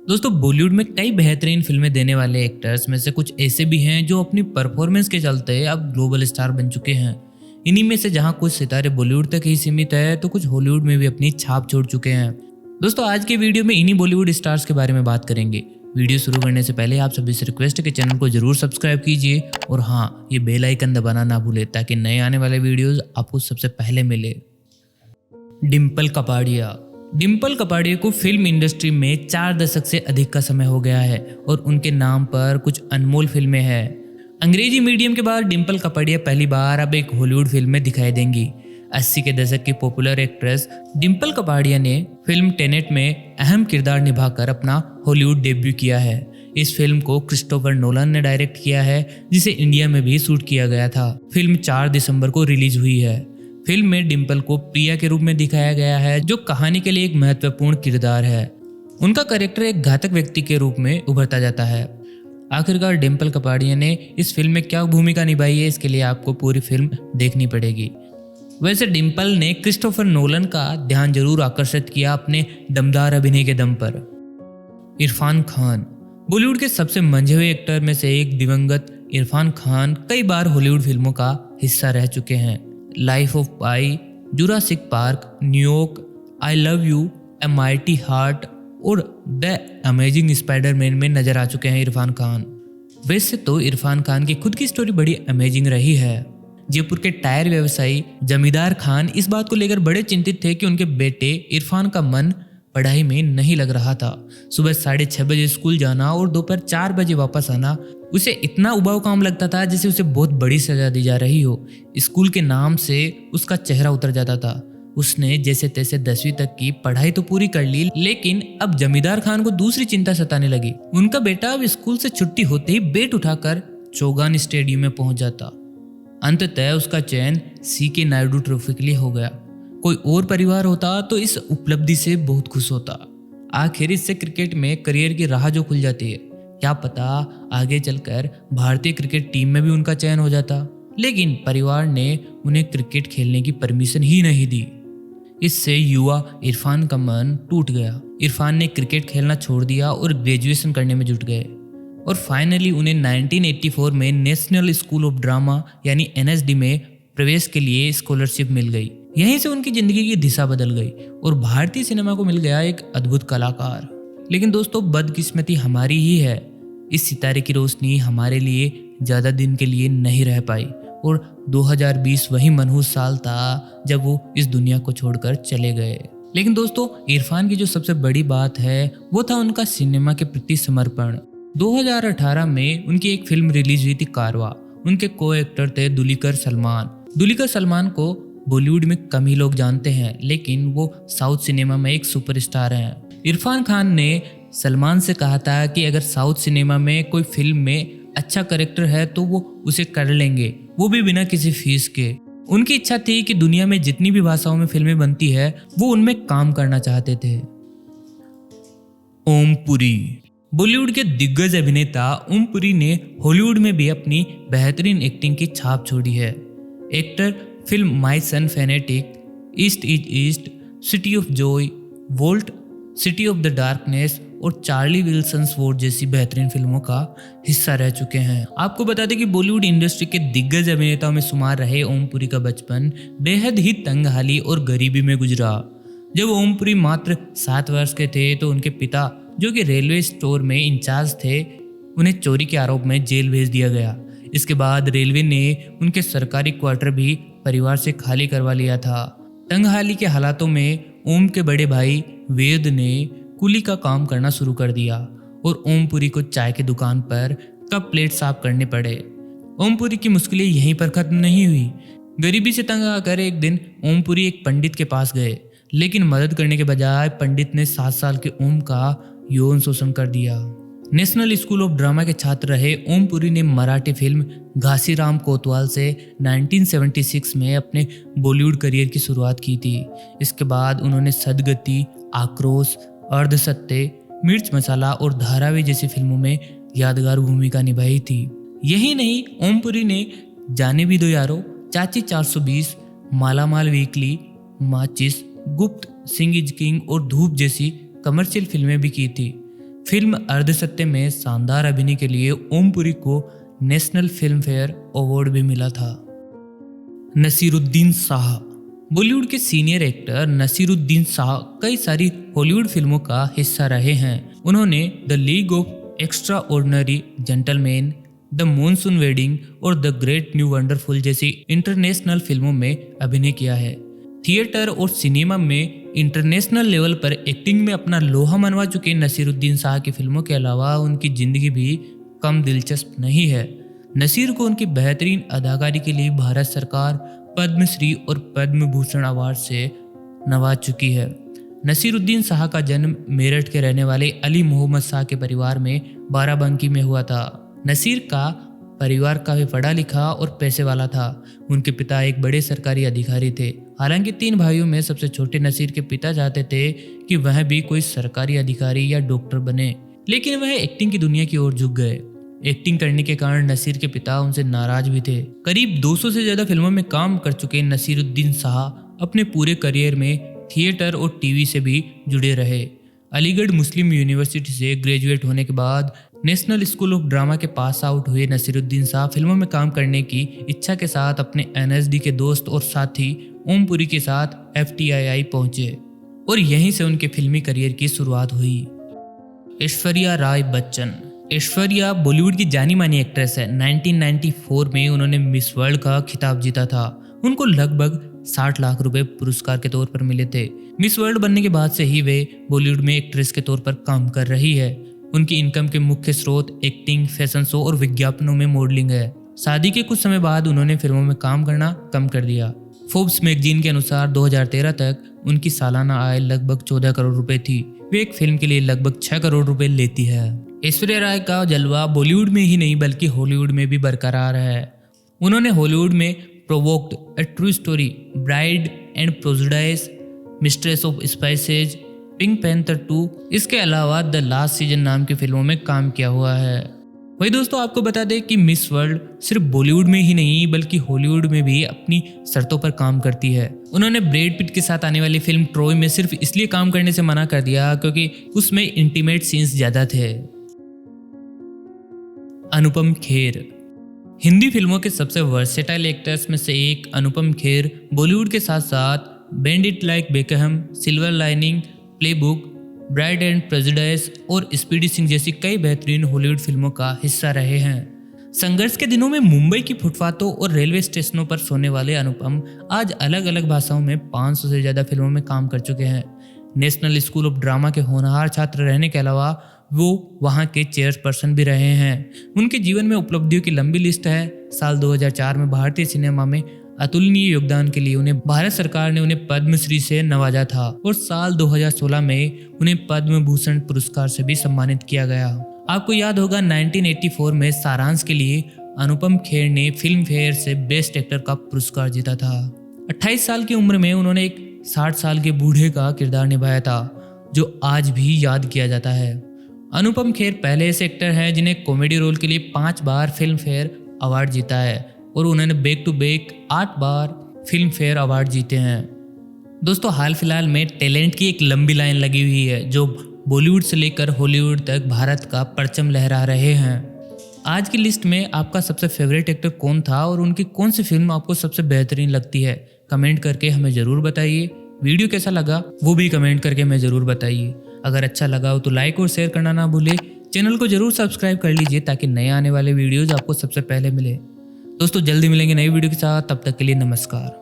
दोस्तों बॉलीवुड में कई बेहतरीन फिल्में देने वाले एक्टर्स में से कुछ ऐसे भी हैं जो अपनी परफॉर्मेंस के चलते अब ग्लोबल स्टार बन चुके हैं। इन्हीं में से जहां कुछ सितारे बॉलीवुड तक ही सीमित है तो कुछ हॉलीवुड में भी अपनी छाप छोड़ चुके हैं। दोस्तों आज के वीडियो में इन्हीं बॉलीवुड स्टार्स के बारे में बात करेंगे। वीडियो शुरू करने से पहले आप सभी से रिक्वेस्ट है कि चैनल को जरूर सब्सक्राइब कीजिए और हाँ, ये बेल आइकन दबाना ना भूले ताकि नए आने वाले वीडियोस आपको सबसे पहले मिले। डिम्पल कपाड़िया को फिल्म इंडस्ट्री में 4 दशक से अधिक का समय हो गया है और उनके नाम पर कुछ अनमोल फिल्में हैं। अंग्रेजी मीडियम के बाद डिम्पल कपाड़िया पहली बार अब एक हॉलीवुड फिल्म में दिखाई देंगी। 80 के दशक की पॉपुलर एक्ट्रेस डिम्पल कपाड़िया ने फिल्म टेनेट में अहम किरदार निभाकर अपना हॉलीवुड डेब्यू किया है। इस फिल्म को क्रिस्टोफर नोलन ने डायरेक्ट किया है, जिसे इंडिया में भी शूट किया गया था। फिल्म 4 दिसंबर को रिलीज हुई है। फिल्म में डिम्पल को प्रिया के रूप में दिखाया गया है, जो कहानी के लिए एक महत्वपूर्ण किरदार है। उनका कैरेक्टर एक घातक व्यक्ति के रूप में उभरता जाता है। आखिरकार डिम्पल कपाड़िया ने इस फिल्म में क्या भूमिका निभाई है, इसके लिए आपको पूरी फिल्म देखनी पड़ेगी। वैसे डिम्पल ने क्रिस्टोफर नोलन का ध्यान जरूर आकर्षित किया अपने दमदार अभिनय के दम पर। इरफान खान बॉलीवुड के सबसे मंझे हुए एक्टर में से एक दिवंगत इरफान खान कई बार हॉलीवुड फिल्मों का हिस्सा रह चुके हैं। Life of pi, Jurassic park, New York, I love you, a mighty heart और द अमेजिंग स्पाइडरमैन में नजर आ चुके हैं इरफान खान। वैसे तो इरफान खान की खुद की स्टोरी बड़ी अमेजिंग रही है। जयपुर के टायर व्यवसायी जमींदार खान इस बात को लेकर बड़े चिंतित थे कि उनके बेटे इरफान का मन पढ़ाई में नहीं लग रहा था। सुबह 6:30 बजे स्कूल जाना और दोपहर 4 बजे वापस आना उसे इतना उबाऊ काम लगता था जैसे उसे बहुत बड़ी सजा दी जा रही हो। स्कूल के नाम से उसका चेहरा उतर जाता था। उसने जैसे तैसे 10वीं तक की पढ़ाई तो पूरी कर ली, लेकिन अब जमींदार खान को दूसरी चिंता सताने लगी। उनका बेटा अब स्कूल से छुट्टी होते ही बैट उठाकर चौगान स्टेडियम में पहुंच जाता। अंततः उसका चयन CK नायडू ट्रॉफी के लिए हो गया। कोई और परिवार होता तो इस उपलब्धि से बहुत खुश होता। आखिर इससे क्रिकेट में करियर की राह जो खुल जाती है। क्या पता आगे चलकर भारतीय क्रिकेट टीम में भी उनका चयन हो जाता, लेकिन परिवार ने उन्हें क्रिकेट खेलने की परमिशन ही नहीं दी। इससे युवा इरफान का मन टूट गया। इरफान ने क्रिकेट खेलना छोड़ दिया और ग्रेजुएशन करने में जुट गए और फाइनली उन्हें 1984 में नेशनल स्कूल ऑफ ड्रामा यानी NSD में प्रवेश के लिए स्कॉलरशिप मिल गई। यहीं से उनकी जिंदगी की दिशा बदल गई और भारतीय सिनेमा को मिल गया एक अद्भुत कलाकार। लेकिन दोस्तों बदकिस्मती हमारी ही है। इस सितारे की रोशनी हमारे लिए ज़्यादा दिन के लिए नहीं रह पाई और 2020 वही मनहूस साल था जब वो इस दुनिया को छोड़कर चले गए। लेकिन दोस्तों इरफान की जो सबसे बड़ी बात है वो था उनका सिनेमा के प्रति समर्पण। 2018 में उनकी एक फिल्म रिलीज हुई थी कारवा। उनके को एक्टर थे दुलीकर सलमान को बॉलीवुड में कम ही लोग जानते हैं, लेकिन वो साउथ सिनेमा में एक सुपरस्टार हैं। इरफान खान ने सलमान से कहा था कि अगर साउथ सिनेमा में कोई फिल्म में अच्छा कैरेक्टर है तो वो उसे कर लेंगे, वो भी बिना किसी फीस के। उनकी इच्छा थी कि दुनिया में जितनी भी भाषाओं में फिल्में बनती है वो उनमें काम करना चाहते थे। ओम पुरी बॉलीवुड के दिग्गज अभिनेता ओम पुरी ने हॉलीवुड में भी अपनी बेहतरीन एक्टिंग की छाप छोड़ी है। Actor film my son fanatic, east is east, city of joy, volt, city of the darkness और चार्ली विल्सन्स वॉर जैसी बेहतरीन फिल्मों का हिस्सा रह चुके हैं। आपको बता दें कि बॉलीवुड इंडस्ट्री के दिग्गज अभिनेताओं में शुमार रहे ओम पुरी का बचपन बेहद ही तंगहाली और गरीबी में गुजरा। जब ओम पुरी मात्र 7 वर्ष के थे तो उनके पिता, जो कि रेलवे स्टोर में इंचार्ज थे, उन्हें चोरी के आरोप में जेल भेज दिया गया। इसके बाद रेलवे ने उनके सरकारी क्वार्टर भी परिवार से खाली करवा लिया था। तंगहाली के हालातों में ओम के बड़े भाई वेद ने कुली का काम करना शुरू कर दिया और ओम पुरी को चाय की दुकान पर कप प्लेट साफ करने पड़े। ओम पुरी की मुश्किलें यहीं पर खत्म नहीं हुई। गरीबी से तंग आकर एक दिन ओम पुरी एक पंडित के पास गए, लेकिन मदद करने के बजाय पंडित ने 7 साल के ओम का यौन शोषण कर दिया। नेशनल स्कूल ऑफ ड्रामा के छात्र रहे ओम पुरी ने मराठी फिल्म घासीराम कोतवाल से 1976 में अपने बॉलीवुड करियर की शुरुआत की थी। इसके बाद उन्होंने सदगति, आक्रोश, अर्धसत्य, मिर्च मसाला और धारावी जैसी फिल्मों में यादगार भूमिका निभाई थी। यही नहीं, ओम पुरी ने जाने भी दो यारो, चाची 420, मालामाल वीकली, माचिस, गुप्त, सिंह इज किंग और धूप जैसी कमर्शियल फिल्में भी की थी। फिल्म अर्धसत्य में शानदार अभिनय के लिए ओम पुरी को नेशनल फिल्म फेयर अवार्ड भी मिला था। नसीरुद्दीन शाह। बॉलीवुड के सीनियर एक्टर नसीरुद्दीन शाह कई सारी हॉलीवुड फिल्मों का हिस्सा रहे हैं। उन्होंने the league of extraordinary gentleman, the monsoon wedding और द ग्रेट न्यू वंडरफुल जैसी इंटरनेशनल फिल्मों में अभिनय किया है। थिएटर और सिनेमा में इंटरनेशनल लेवल पर एक्टिंग में अपना लोहा मनवा चुके नसीरुद्दीन शाह की फिल्मों के अलावा उनकी जिंदगी भी कम दिलचस्प नहीं है। नसीर को उनकी बेहतरीन अदाकारी के लिए भारत सरकार पद्मश्री और पद्म भूषण अवार्ड से नवाज चुकी है। नसीरुद्दीन शाह का जन्म मेरठ के रहने वाले अली मोहम्मद शाह के परिवार में बाराबंकी में हुआ था। नसीर का परिवार काफी पढ़ा लिखा और पैसे वाला था। उनके पिता एक बड़े सरकारी अधिकारी थे। हालांकि 3 भाइयों में सबसे छोटे नसीर के पिता चाहते थे कि वह भी कोई सरकारी अधिकारी या डॉक्टर बने, लेकिन वह एक्टिंग की दुनिया की ओर झुक गए। एक्टिंग करने के कारण नसीर के पिता उनसे नाराज भी थे। करीब 200 से ज्यादा फिल्मों में काम कर चुके नसीरुद्दीन शाह अपने पूरे करियर में थिएटर और टीवी से भी जुड़े रहे। अलीगढ़ मुस्लिम यूनिवर्सिटी से ग्रेजुएट होने के बाद नेशनल स्कूल ऑफ ड्रामा के पास आउट हुए नसीरुद्दीन शाह फिल्मों में काम करने की इच्छा के साथ अपने एनएसडी के दोस्त और साथी ओम पुरी के साथ FTII पहुंचे और यहीं से उनके फिल्मी करियर की शुरुआत हुई। ऐश्वर्या राय बच्चन। ऐश्वर्या बॉलीवुड की जानी मानी एक्ट्रेस है। 1994 में उन्होंने मिस वर्ल्ड का खिताब जीता था। उनको लगभग 60 लाख रुपए पुरस्कार के तौर पर मिले थे। मिस वर्ल्ड बनने के बाद से ही वे बॉलीवुड में एक्ट्रेस के तौर पर काम कर रही है। उनकी इनकम के मुख्य स्रोत एक्टिंग, फैशन शो और विज्ञापनों में मॉडलिंग है। शादी के कुछ समय बाद उन्होंने फिल्मों में काम करना कम कर दिया। फोर्ब्स मैगजीन के अनुसार 2013 तक उनकी सालाना आय लगभग 14 करोड़ रुपए थी। वे एक फिल्म के लिए लगभग 6 करोड़ रुपए लेती है। ऐश्वर्या राय का जलवा बॉलीवुड में ही नहीं बल्कि हॉलीवुड में भी बरकरार है। उन्होंने हॉलीवुड में provoked, a true story, bride and prejudice, mistress of spices, pink panther 2, इसके अलावा द लास्ट सीजन नाम की फिल्मों में काम किया हुआ है। वही दोस्तों आपको बता दें कि मिस वर्ल्ड सिर्फ बॉलीवुड में ही नहीं बल्कि हॉलीवुड में भी अपनी शर्तों पर काम करती है। उन्होंने ब्रैड पिट के साथ आने वाली फिल्म ट्रॉय में सिर्फ इसलिए काम करने से मना कर दिया क्योंकि उसमें इंटीमेट सीन्स ज्यादा थे। अनुपम खेर। हिंदी फिल्मों के सबसे वर्सेटाइल एक्टर्स में से एक अनुपम खेर बॉलीवुड के साथ साथ bandit like Beckham, silver lining, playbook, bride and prejudice और स्पीडी सिंह जैसी कई बेहतरीन हॉलीवुड फिल्मों का हिस्सा रहे हैं। संघर्ष के दिनों में मुंबई की फुटपाथों और रेलवे स्टेशनों पर सोने वाले अनुपम आज अलग अलग भाषाओं में 500 से ज्यादा फिल्मों में काम कर चुके हैं। नेशनल स्कूल ऑफ ड्रामा के होनहार छात्र रहने के अलावा वो वहाँ के चेयरपर्सन भी रहे हैं। उनके जीवन में उपलब्धियों की लंबी लिस्ट है। साल 2004 में भारतीय सिनेमा में अतुलनीय योगदान के लिए उन्हें भारत सरकार ने उन्हें पद्मश्री से नवाजा था और साल 2016 में उन्हें पद्म भूषण पुरस्कार से भी सम्मानित किया गया। आपको याद होगा 1984 में सारांश के लिए अनुपम खेर ने फिल्म फेयर से बेस्ट एक्टर का पुरस्कार जीता था। 28 साल की उम्र में उन्होंने एक 60 साल के बूढ़े का किरदार निभाया था जो आज भी याद किया जाता है। अनुपम खेर पहले ऐसे एक्टर हैं जिन्हें कॉमेडी रोल के लिए 5 बार फिल्म फेयर अवार्ड जीता है और उन्होंने बैक टू बैक 8 बार फिल्म फेयर अवार्ड जीते हैं। दोस्तों हाल फिलहाल में टैलेंट की एक लंबी लाइन लगी हुई है जो बॉलीवुड से लेकर हॉलीवुड तक भारत का परचम लहरा रहे हैं। आज की लिस्ट में आपका सबसे फेवरेट एक्टर कौन था और उनकी कौन सी फिल्म आपको सबसे बेहतरीन लगती है, कमेंट करके हमें ज़रूर बताइए। वीडियो कैसा लगा वो भी कमेंट करके हमें ज़रूर बताइए। अगर अच्छा लगा हो तो लाइक और शेयर करना ना भूले। चैनल को जरूर सब्सक्राइब कर लीजिए ताकि नए आने वाले वीडियोज़ आपको सबसे पहले मिले। दोस्तों जल्दी मिलेंगे नई वीडियो के साथ, तब तक के लिए नमस्कार।